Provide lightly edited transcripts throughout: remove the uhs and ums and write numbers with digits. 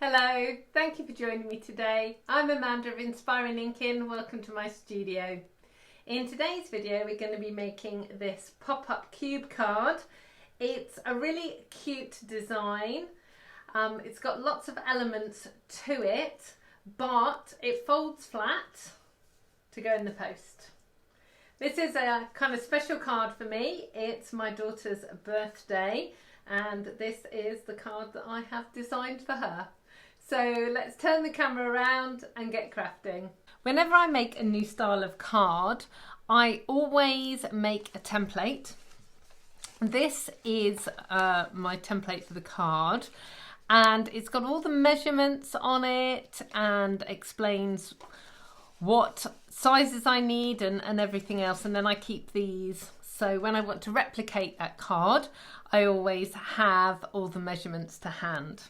Hello, thank you for joining me today. I'm Amanda of Inspiring Inkin. Welcome to my studio. In today's video we're going to be making this pop-up cube card. It's a really cute design. It's got lots of elements to it, but it folds flat to go in the post. This is a kind of special card for me. It's my daughter's birthday and this is the card that I have designed for her. So let's turn the camera around and get crafting. Whenever I make a new style of card, I always make a template. This is my template for the card, and it's got all the measurements on it and explains what sizes I need and everything else, and then I keep these. So when I want to replicate that card, I always have all the measurements to hand.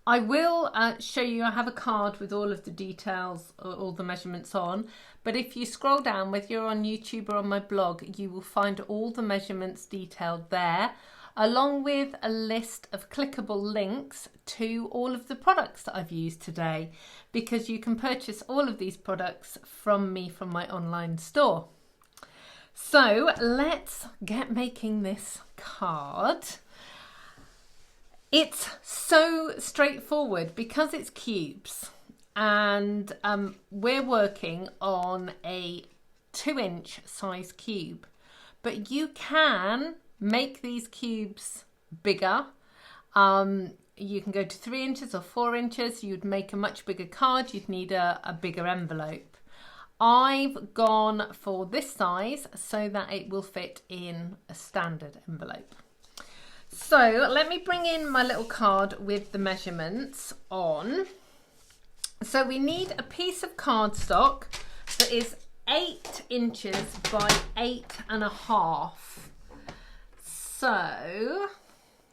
I will show you, I have a card with all of the details, all the measurements on, but if you scroll down, whether you're on YouTube or on my blog, you will find all the measurements detailed there, along with a list of clickable links to all of the products that I've used today, because you can purchase all of these products from me from my online store. So let's get making this card. It's so straightforward because it's cubes, and we're working on a 2-inch size cube, but you can make these cubes bigger. You can go to 3 inches or 4 inches. You'd make a much bigger card. You'd need a bigger envelope. I've gone for this size so that it will fit in a standard envelope. So let me bring in my little card with the measurements on. So we need a piece of cardstock that is 8 inches by 8.5. So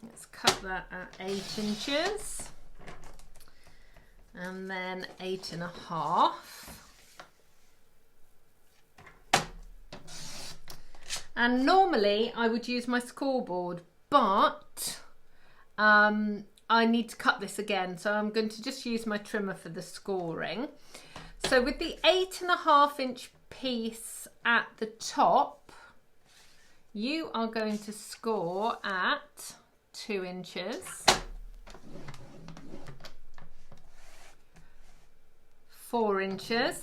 let's cut that at 8 inches and then 8.5. And normally I would use my scoreboard, but I need to cut this again, so I'm going to just use my trimmer for the scoring. So with the 8.5 inch piece at the top, you are going to score at 2 inches, 4 inches,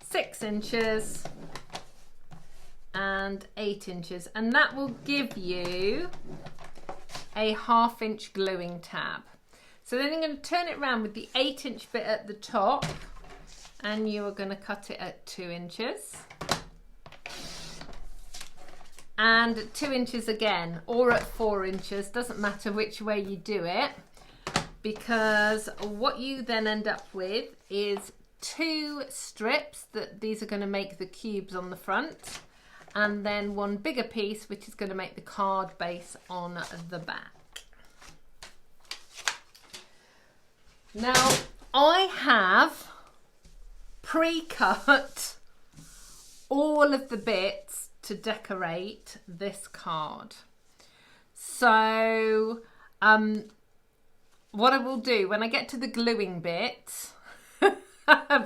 6 inches, and 8 inches, and that will give you a 1/2 inch gluing tab. So then I'm going to turn it around with the 8 inch bit at the top, and you are going to cut it at 2 inches and 2 inches again, or at 4 inches, doesn't matter which way you do it, because what you then end up with is 2 strips that these are going to make the cubes on the front, and then one bigger piece which is going to make the card base on the back. Now I have pre-cut all of the bits to decorate this card. So what I will do when I get to the gluing bit,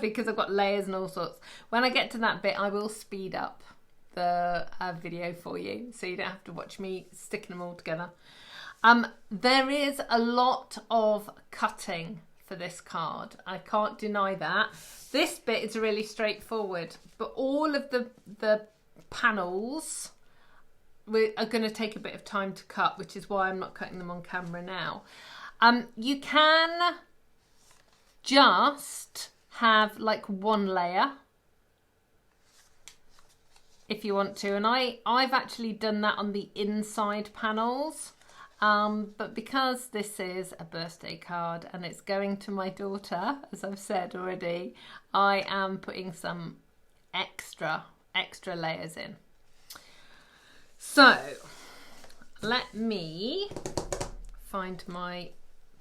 because I've got layers and all sorts, when I get to that bit I will speed up the video for you, so you don't have to watch me sticking them all together. There is a lot of cutting for this card, I can't deny that. This bit is really straightforward, but all of the panels are going to take a bit of time to cut, which is why I'm not cutting them on camera now. You can just have like one layer if you want to, and I've actually done that on the inside panels, but because this is a birthday card and it's going to my daughter, as I've said already, I am putting some extra layers in. So let me find my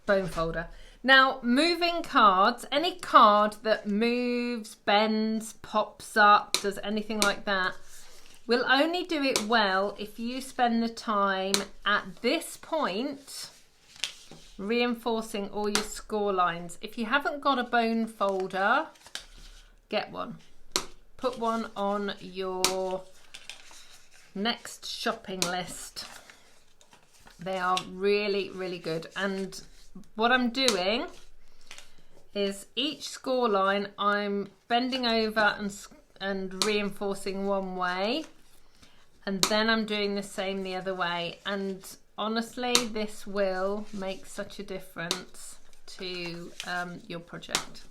bone folder. Now, moving cards, any card that moves, bends, pops up, does anything like that, We'll only do it well if you spend the time at this point reinforcing all your score lines. If you haven't got a bone folder, get one. Put one on your next shopping list. They are really, really good. And what I'm doing is each score line I'm bending over and reinforcing one way, and then I'm doing the same the other way. And honestly, this will make such a difference to your project.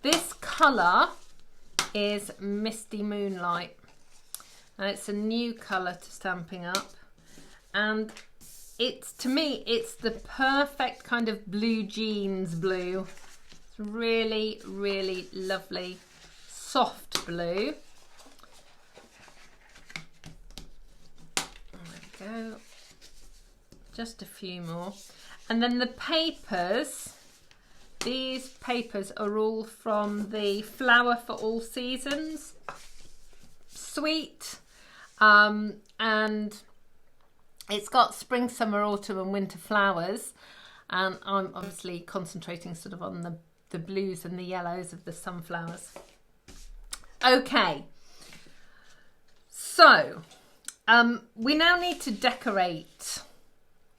This colour is Misty Moonlight, and it's a new colour to Stampin' Up, and it's, to me, it's the perfect kind of blue jeans blue. It's really, really lovely, soft blue. There we go. Just a few more. And then the papers, these papers are all from the Flower for All Seasons suite. And it's got spring, summer, autumn and winter flowers. And I'm obviously concentrating sort of on the blues and the yellows of the sunflowers. Okay. So, we now need to decorate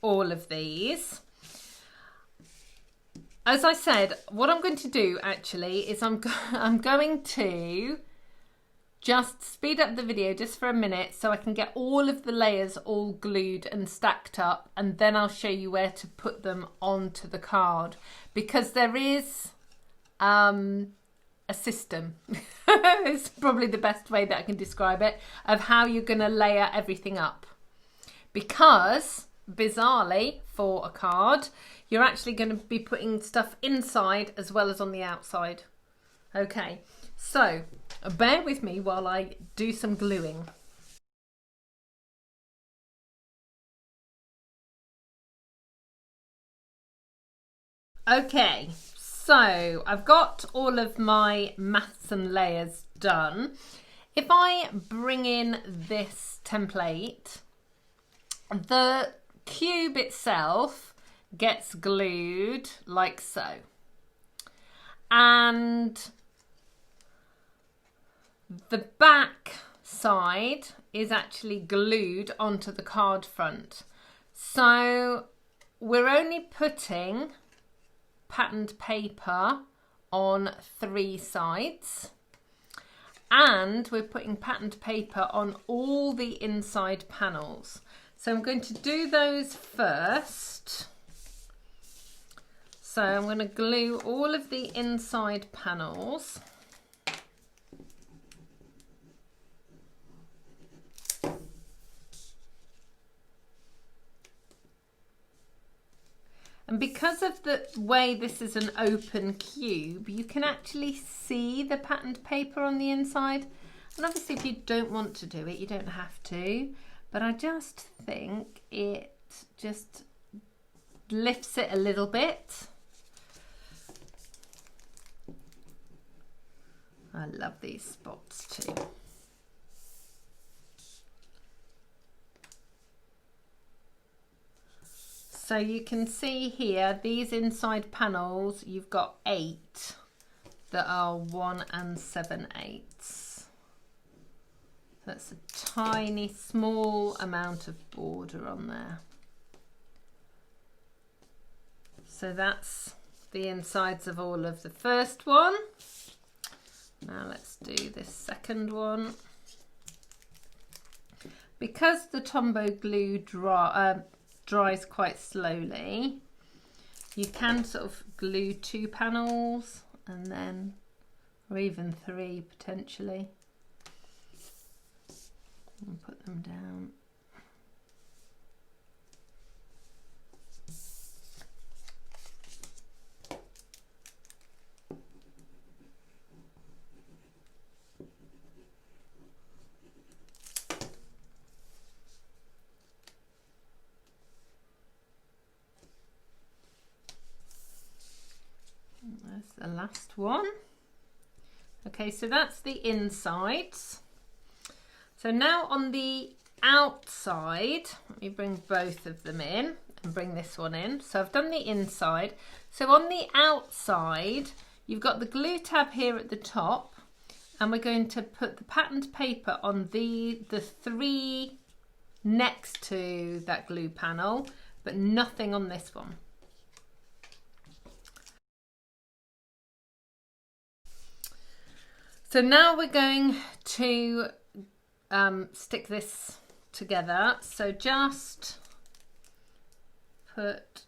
all of these. As I said, what I'm going to do actually is I'm going to just speed up the video just for a minute so I can get all of the layers all glued and stacked up, and then I'll show you where to put them onto the card, because there is a system. It's probably the best way that I can describe it, of how you're going to layer everything up, because bizarrely for a card you're actually going to be putting stuff inside as well as on the outside. Okay, so bear with me while I do some gluing. Okay, so I've got all of my maths and layers done. If I bring in this template, the cube itself gets glued like so. And the back side is actually glued onto the card front. So we're only putting patterned paper on 3 sides, and we're putting patterned paper on all the inside panels. So I'm going to do those first. So I'm going to glue all of the inside panels. And because of the way this is an open cube, you can actually see the patterned paper on the inside. And obviously if you don't want to do it, you don't have to. But I just think it just lifts it a little bit. I love these spots too. So you can see here, these inside panels, you've got 8 that are 1 7/8. That's a tiny, small amount of border on there. So that's the insides of all of the first one. Now let's do this second one. Because the Tombow glue dries quite slowly, you can sort of glue 2 panels and then, or even 3 potentially, and put them down. There's the last one. Okay, so that's the insides. So now on the outside, let me bring both of them in and bring this one in. So I've done the inside. So on the outside, you've got the glue tab here at the top, and we're going to put the patterned paper on the three next to that glue panel, but nothing on this one. So now we're going to stick this together. So just put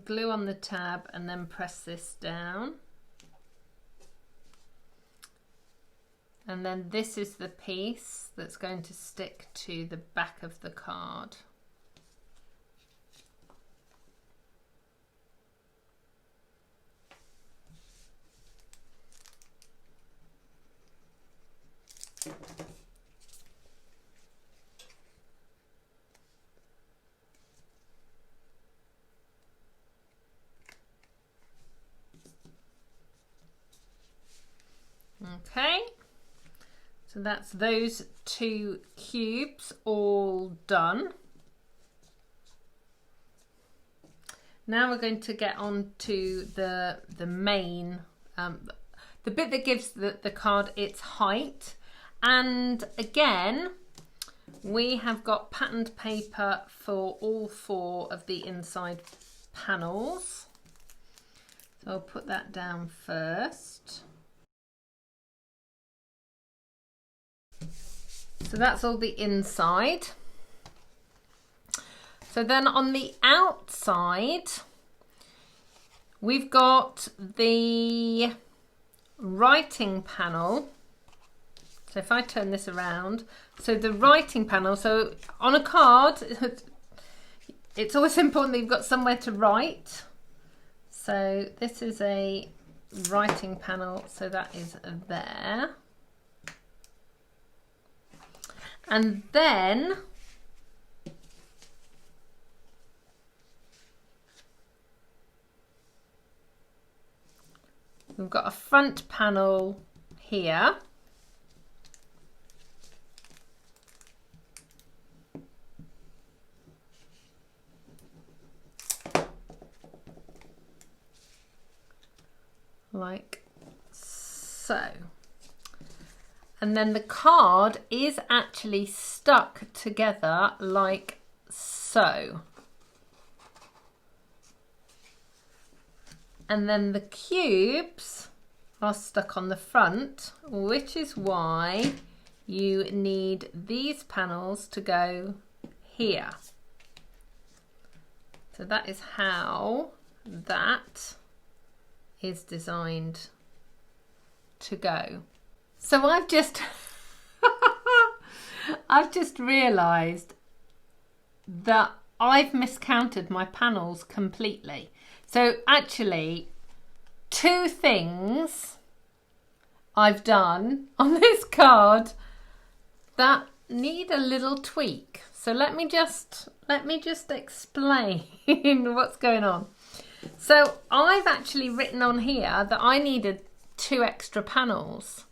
glue on the tab and then press this down. And then this is the piece that's going to stick to the back of the card. Okay, so that's those two cubes all done. Now we're going to get on to the main, the bit that gives the card its height. And again, we have got patterned paper for all four of the inside panels. So I'll put that down first. So that's all the inside. So then on the outside, we've got the writing panel. So if I turn this around, so the writing panel, so on a card, it's always important that you've got somewhere to write. So this is a writing panel, so that is there. And then we've got a front panel here. Like so. And then the card is actually stuck together like so. And then the cubes are stuck on the front, which is why you need these panels to go here. So that is how that is designed to go. So I've just realised that I've miscounted my panels completely. So actually, two things I've done on this card that need a little tweak. So let me just explain what's going on. So I've actually written on here that I needed 2 extra panels.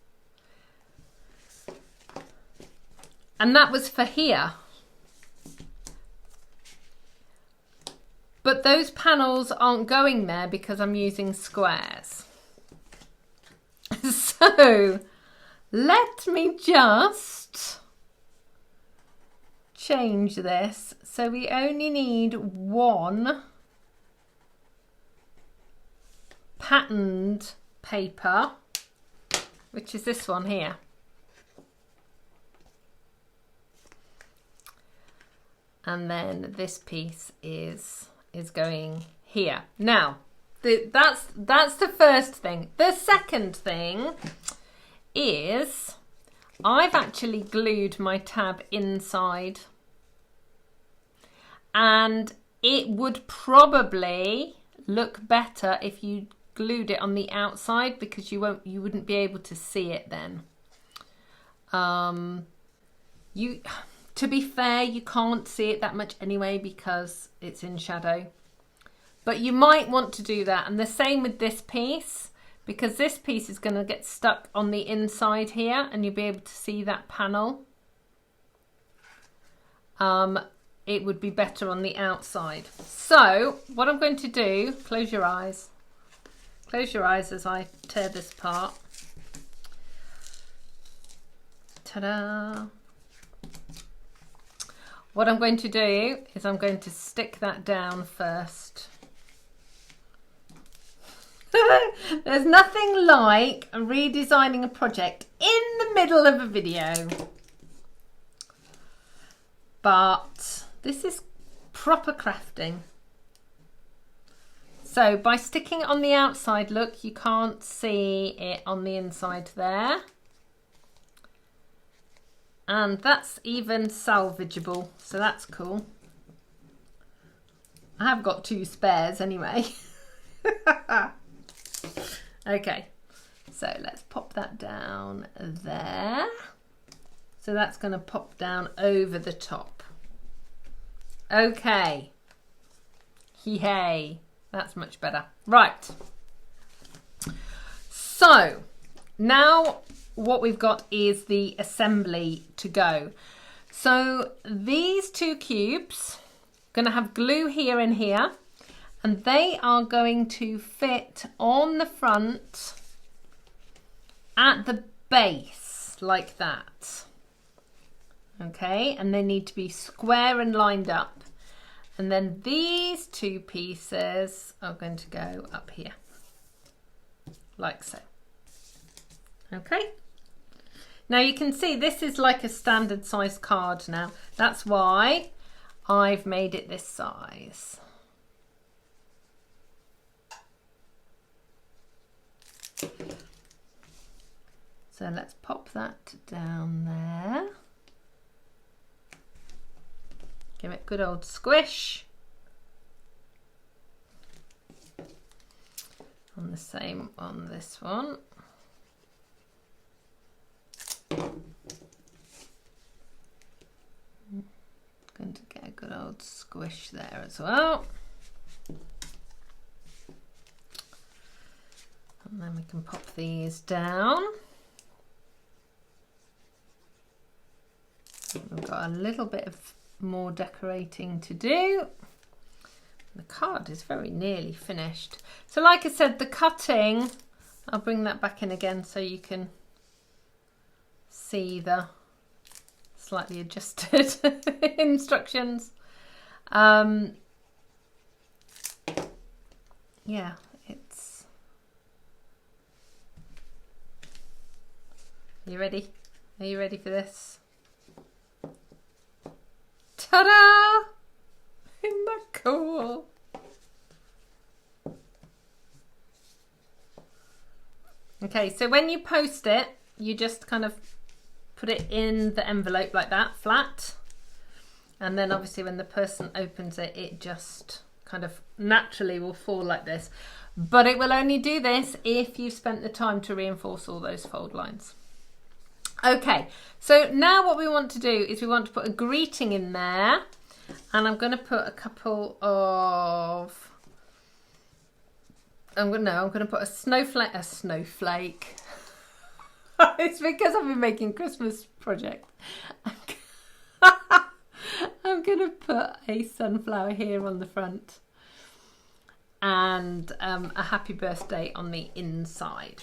And that was for here. But those panels aren't going there because I'm using squares. So let me just change this. So we only need 1 patterned paper, which is this one here. And then this piece is going here. Now, that's the first thing. The second thing is I've actually glued my tab inside, and it would probably look better if you glued it on the outside because you wouldn't be able to see it then. To be fair, you can't see it that much anyway because it's in shadow. But you might want to do that. And the same with this piece, because this piece is going to get stuck on the inside here and you'll be able to see that panel. It would be better on the outside. So what I'm going to do, close your eyes as I tear this apart. Ta-da! What I'm going to do is I'm going to stick that down first. There's nothing like redesigning a project in the middle of a video. But this is proper crafting. So by sticking it on the outside, look, you can't see it on the inside there. And that's even salvageable, so that's cool. I have got 2 spares anyway. Okay, so let's pop that down there. So that's going to pop down over the top. Okay. Hey, that's much better. Right. So now what we've got is the assembly to go. So these 2 cubes are going to have glue here and here. And they are going to fit on the front at the base like that. Okay, and they need to be square and lined up. And then these 2 pieces are going to go up here, like so. Okay. Now you can see this is like a standard size card now. That's why I've made it this size. So let's pop that down there. Give it a good old squish. And the same on this one. Going to get a good old squish there as well. And then we can pop these down. We've got a little bit of more decorating to do. The card is very nearly finished. So like I said, the cutting, I'll bring that back in again so you can see the slightly adjusted instructions. Yeah, it's... You ready? Are you ready for this? Ta-da! Isn't that cool? Okay, so when you post it, you just kind of put it in the envelope like that, flat. And then obviously when the person opens it, it just kind of naturally will fall like this. But it will only do this if you've spent the time to reinforce all those fold lines. Okay, so now what we want to do is we want to put a greeting in there, and I'm going to put a couple of, I'm going to put a snowflake, it's because I've been making Christmas project. I'm going to put a sunflower here on the front and a happy birthday on the inside.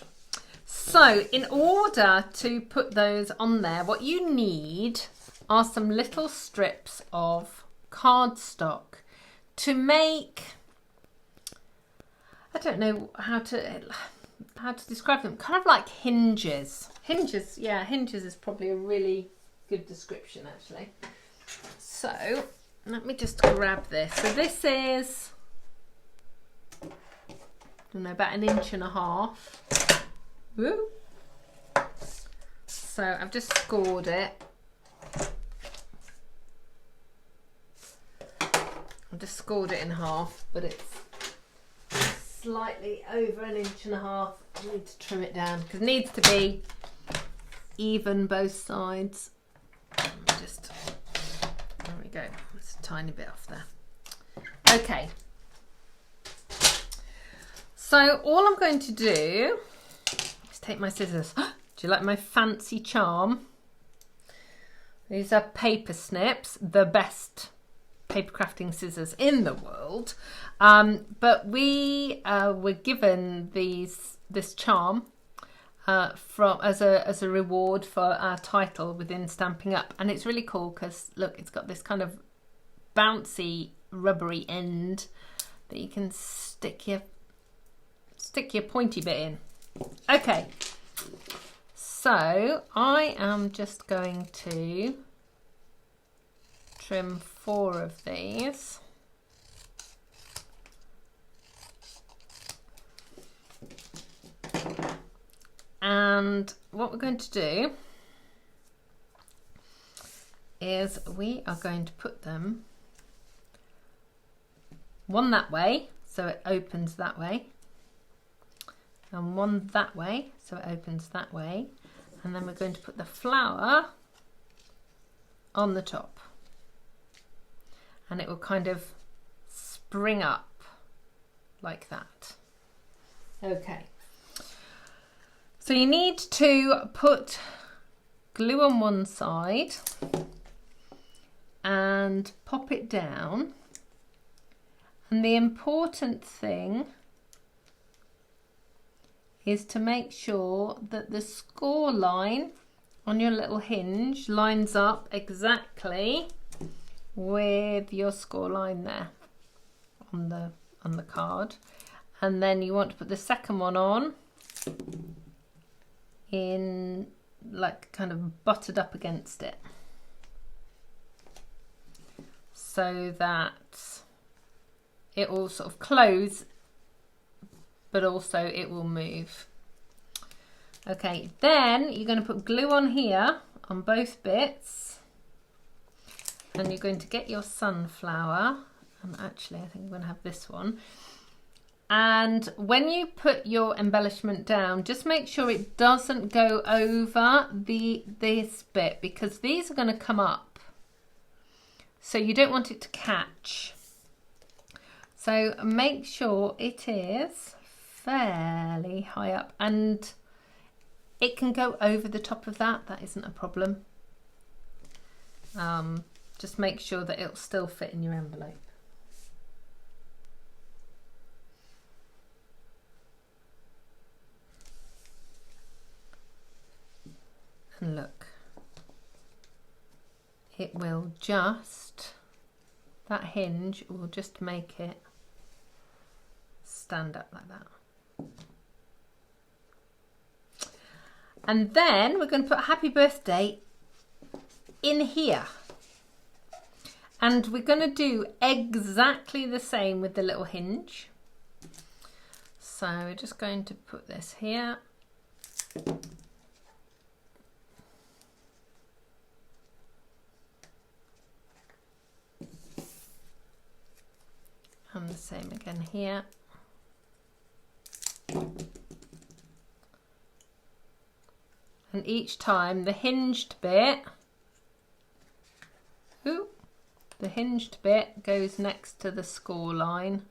So in order to put those on there, what you need are some little strips of cardstock to make, I don't know how to describe them, kind of like hinges. Hinges, yeah, hinges is probably a really good description actually. So let me just grab this. So this is, I don't know, about 1.5 inches. Woo. So I've just scored it. I've just scored it in half, but it's slightly over 1.5 inches. I need to trim it down because it needs to be even both sides. Just, there we go. It's a tiny bit off there. Okay. So all I'm going to do take my scissors. Do you like my fancy charm? These are paper snips, the best paper crafting scissors in the world. But we were given this charm as a reward for our title within Stamping Up, and it's really cool because look, it's got this kind of bouncy rubbery end that you can stick your pointy bit in. Okay, so I am just going to trim 4 of these. And what we're going to do is we are going to put them one that way, so it opens that way, and one that way, so it opens that way, and then we're going to put the flower on the top, and it will kind of spring up like that. Okay. So you need to put glue on one side and pop it down. And the important thing is to make sure that the score line on your little hinge lines up exactly with your score line there on the card. And then you want to put the second one on in like kind of buttered up against it, so that it will sort of close but also it will move. Okay, then you're going to put glue on here on both bits, and you're going to get your sunflower, and actually I think I'm going to have this one. And when you put your embellishment down, just make sure it doesn't go over this bit, because these are going to come up. So you don't want it to catch. So make sure it is fairly high up, and it can go over the top of that. That isn't a problem. Just make sure that it'll still fit in your envelope. And look, it will just, that hinge will just make it stand up like that. And then we're going to put happy birthday in here. And we're going to do exactly the same with the little hinge. So we're just going to put this here. And the same again here. And each time the hinged bit, the hinged bit goes next to the score line,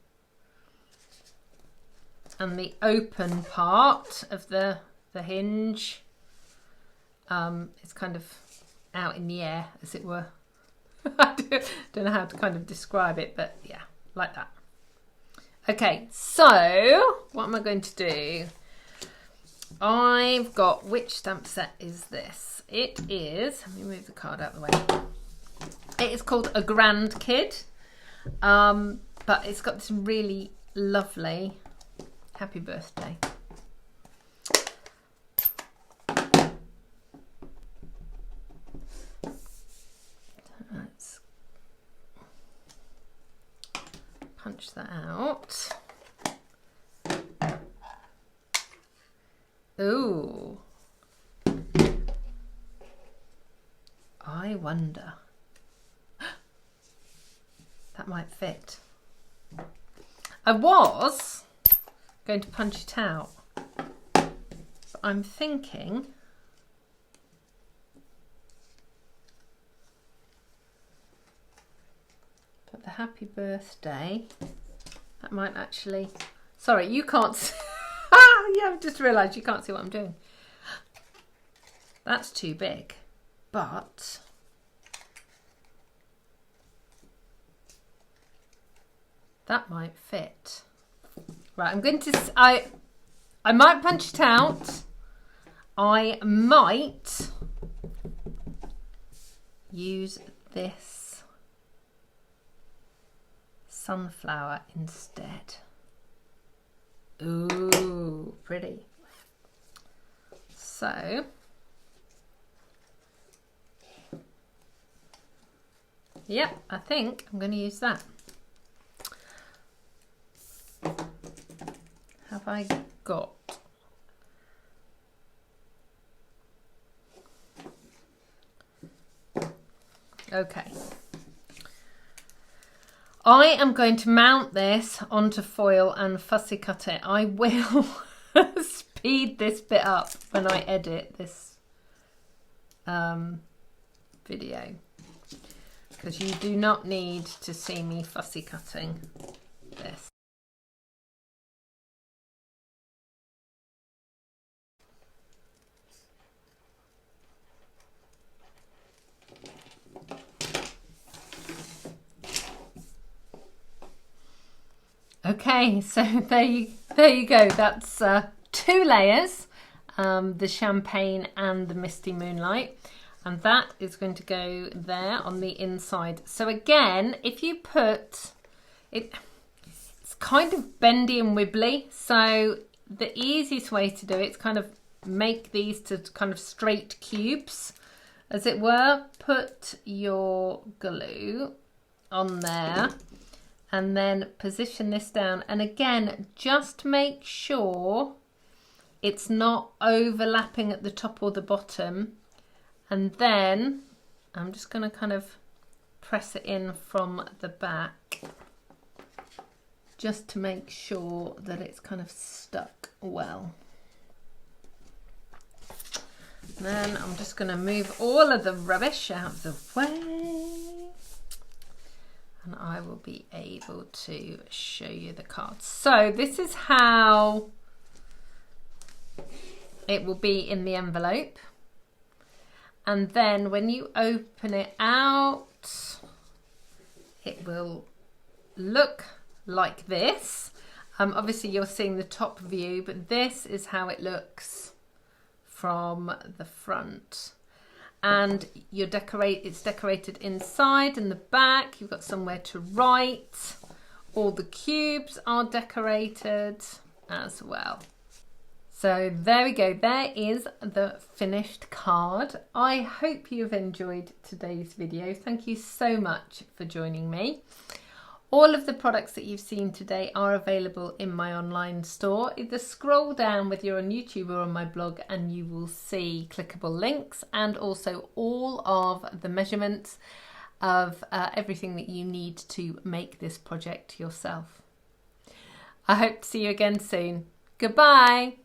and the open part of the hinge is kind of out in the air, as it were. I don't know how to kind of describe it, but yeah, like that. Okay, so what am I going to do? I've got, which stamp set is this? It is, let me move the card out of the way. It is called A Grand Kid, but it's got this really lovely happy birthday. Let's punch that out. Ooh. I wonder. That might fit. I was going to punch it out, but I'm thinking but the happy birthday, that might actually, sorry, you can't see. Yeah, I've just realised you can't see what I'm doing. That's too big, but that might fit. Right, I'm going to, I might punch it out. I might use this sunflower instead. Ooh, pretty. So, yep, I think I'm going to use that. Have I got? Okay. I am going to mount this onto foil and fussy cut it. I will speed this bit up when I edit this video, because you do not need to see me fussy cutting this. Okay, so there you go. That's 2 layers, the champagne and the misty moonlight, and that is going to go there on the inside. So again, if you put it, it's kind of bendy and wibbly. So the easiest way to do it is kind of make these to kind of straight cubes, as it were. Put your glue on there. And then position this down. And again, just make sure it's not overlapping at the top or the bottom. And then I'm just going to kind of press it in from the back, just to make sure that it's kind of stuck well. And then I'm just going to move all of the rubbish out of the way. And I will be able to show you the cards. So this is how it will be in the envelope. And then when you open it out, it will look like this. Obviously you're seeing the top view, but this is how it looks from the front. And it's decorated inside and the back. You've got somewhere to write. All the cubes are decorated as well. So there we go. There is the finished card. I hope you've enjoyed today's video. Thank you so much for joining me. All of the products that you've seen today are available in my online store. Either scroll down whether you're on YouTube or on my blog and you will see clickable links, and also all of the measurements of everything that you need to make this project yourself. I hope to see you again soon. Goodbye.